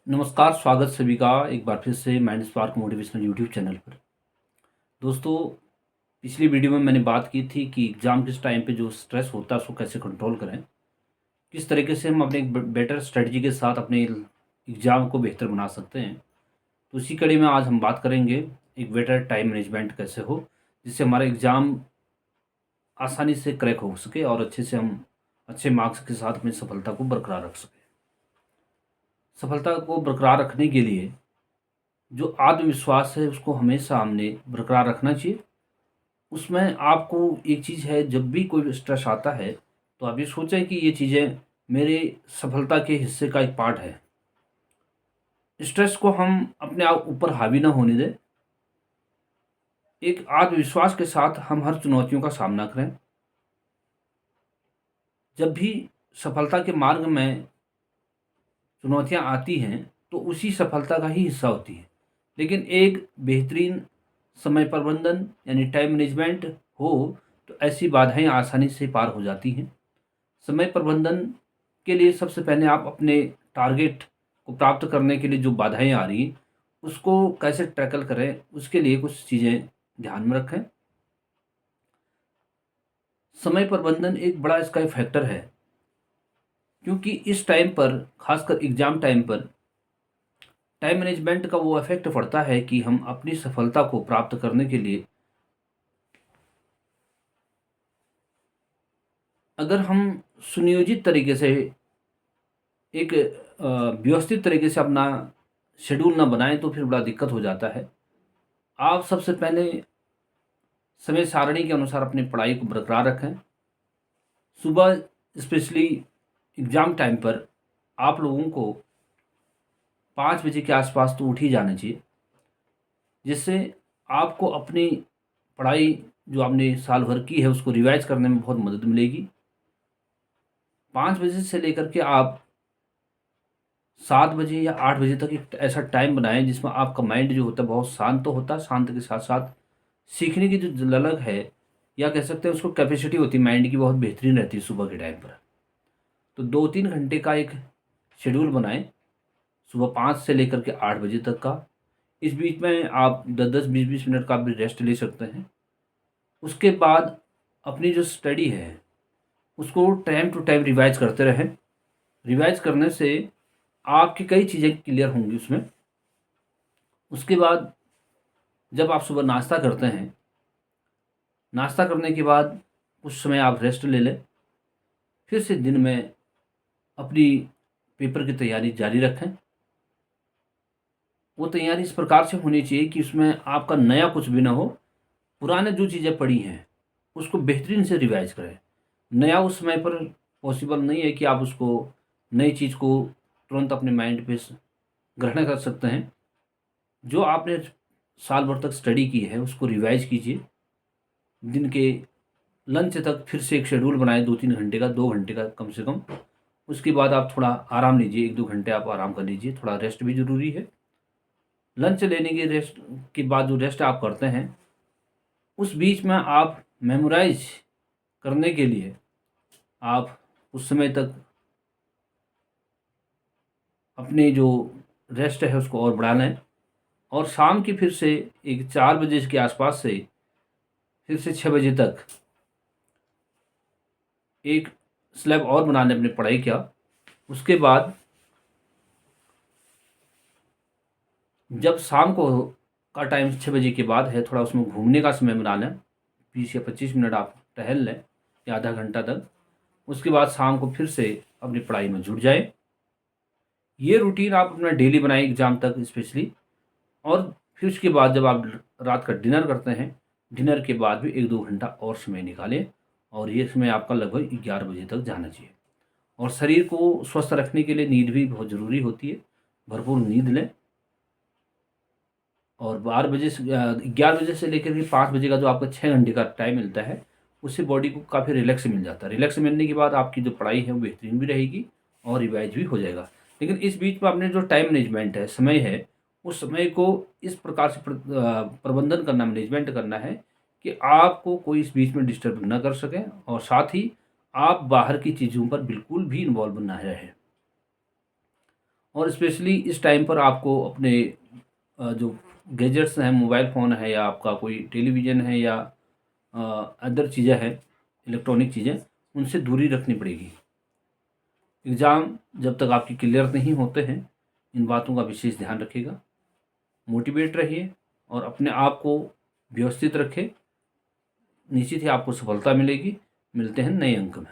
नमस्कार, स्वागत सभी का एक बार फिर से mind spark motivational YouTube channel पर। दोस्तों, पिछली वीडियो में मैंने बात की थी कि एग्ज़ाम के टाइम पे जो स्ट्रेस होता है उसको कैसे कंट्रोल करें, किस तरीके से हम अपने एक बेटर स्ट्रेटजी के साथ अपने एग्ज़ाम को बेहतर बना सकते हैं। तो इसी कड़ी में आज हम बात करेंगे एक बेटर टाइम मैनेजमेंट कैसे हो, जिससे हमारा एग्ज़ाम आसानी से क्रैक हो सके और अच्छे से हम अच्छे मार्क्स के साथ अपनी सफलता को बरकरार रख सकें। सफलता को बरकरार रखने के लिए जो आत्मविश्वास है उसको हमेशा हमने बरकरार रखना चाहिए। उसमें आपको एक चीज़ है, जब भी कोई स्ट्रेस आता है तो आप ये सोचें कि ये चीज़ें मेरे सफलता के हिस्से का एक पार्ट है। स्ट्रेस को हम अपने आप ऊपर हावी ना होने दें। एक आत्मविश्वास के साथ हम हर चुनौतियों का सामना करें। जब भी सफलता के मार्ग में चुनौतियाँ आती हैं तो उसी सफलता का ही हिस्सा होती है। लेकिन एक बेहतरीन समय प्रबंधन यानी टाइम मैनेजमेंट हो तो ऐसी बाधाएँ आसानी से पार हो जाती हैं। समय प्रबंधन के लिए सबसे पहले आप अपने टारगेट को प्राप्त करने के लिए जो बाधाएँ आ रही हैं, उसको कैसे टैकल करें, उसके लिए कुछ चीज़ें ध्यान में रखें। समय प्रबंधन एक बड़ा इसका एक फैक्टर है, क्योंकि इस टाइम पर, खासकर एग्ज़ाम टाइम पर, टाइम मैनेजमेंट का वो इफ़ेक्ट पड़ता है कि हम अपनी सफलता को प्राप्त करने के लिए अगर हम सुनियोजित तरीके से एक व्यवस्थित तरीके से अपना शेड्यूल ना बनाएँ तो फिर बड़ा दिक्कत हो जाता है। आप सबसे पहले समय सारणी के अनुसार अपनी पढ़ाई को बरकरार रखें। सुबह स्पेशली एग्ज़ाम टाइम पर आप लोगों को 5 बजे के आस-पास तो उठ ही जाना चाहिए, जिससे आपको अपनी पढ़ाई जो आपने साल भर की है उसको रिवाइज़ करने में बहुत मदद मिलेगी। 5 बजे से लेकर के आप 7 बजे या 8 बजे तक एक ऐसा टाइम बनाएँ जिसमें आपका माइंड जो होता है बहुत शांत तो होता है, शांत के साथ-साथ सीखने की जो ललक है, या कह सकते हैं उसको कैपेसिटी होती है माइंड की, बहुत बेहतरीन रहती है सुबह के टाइम पर। तो 2-3 घंटे का एक शेड्यूल बनाएँ, सुबह 5 से लेकर के 8 बजे तक का। इस बीच में आप 10-10, 20-20 मिनट का भी रेस्ट ले सकते हैं। उसके बाद अपनी जो स्टडी है, उसको टाइम टू टाइम रिवाइज़ करते रहें। रिवाइज़ करने से आपकी कई चीज़ें क्लियर होंगी उसमें। उसके बाद जब आप सुबह नाश्ता करते हैं, नाश्ता करने के बाद कुछ समय आप रेस्ट ले लें। फिर से दिन में अपनी पेपर की तैयारी जारी रखें। वो तैयारी इस प्रकार से होनी चाहिए कि उसमें आपका नया कुछ भी ना हो, पुराने जो चीज़ें पड़ी हैं, उसको बेहतरीन से रिवाइज़ करें। नया उस समय पर पॉसिबल नहीं है कि आप उसको नई चीज़ को तुरंत अपने माइंड पे ग्रहण कर सकते हैं। जो आपने साल भर तक स्टडी की है, उसको रिवाइज़ कीजिए। दिन के लंच तक फिर से एक शेड्यूल बनाएँ 2-3 घंटे का, 2 घंटे का कम से कम। उसके बाद आप थोड़ा आराम लीजिए, 1-2 घंटे आप आराम कर लीजिए, थोड़ा रेस्ट भी ज़रूरी है। लंच लेने के रेस्ट के बाद जो रेस्ट आप करते हैं, उस बीच में आप मेमोराइज़ करने के लिए आप उस समय तक अपनी जो रेस्ट है उसको और बढ़ा लें, और शाम की फिर से एक 4 बजे के आसपास से फिर से 6 बजे तक एक स्लैब और बना लें अपनी पढ़ाई का। उसके बाद जब शाम को का टाइम 6 बजे के बाद है, थोड़ा उसमें घूमने का समय बना लें। 20 या 25 मिनट आप टहल लें, या आधा घंटा तक। उसके बाद शाम को फिर से अपनी पढ़ाई में जुट जाएँ। ये रूटीन आप अपना डेली बनाएँ एग्ज़ाम तक स्पेशली। और फिर उसके बाद जब आप रात का डिनर करते हैं, डिनर के बाद भी 1-2 घंटा और समय निकालें, और ये समय आपका लगभग 11 बजे तक जाना चाहिए। और शरीर को स्वस्थ रखने के लिए नींद भी बहुत ज़रूरी होती है। भरपूर नींद लें, और 12 बजे से 11 बजे से लेकर के 5 बजे का जो आपका 6 घंटे का टाइम मिलता है, उससे बॉडी को काफ़ी रिलैक्स मिल जाता है। रिलैक्स मिलने के बाद आपकी जो पढ़ाई है वो बेहतरीन भी रहेगी और रिवाइज़ भी हो जाएगा। लेकिन इस बीच में आपने जो टाइम मैनेजमेंट है, समय है, उस समय को इस प्रकार से प्रबंधन करना, मैनेजमेंट करना है कि आपको कोई इस बीच में डिस्टर्ब ना कर सके, और साथ ही आप बाहर की चीज़ों पर बिल्कुल भी इन्वॉल्व ना रहें। और स्पेशली इस टाइम पर आपको अपने जो गैजेट्स हैं, मोबाइल फ़ोन है या आपका कोई टेलीविज़न है या अदर चीज़ें हैं, इलेक्ट्रॉनिक चीज़ें, उनसे दूरी रखनी पड़ेगी। एग्ज़ाम जब तक आपके क्लियर नहीं होते हैं, इन बातों का विशेष ध्यान रखिएगा। मोटिवेट रहिए और अपने आप को व्यवस्थित रखें। निश्चित ही आपको सफलता मिलेगी। मिलते हैं नए अंक में।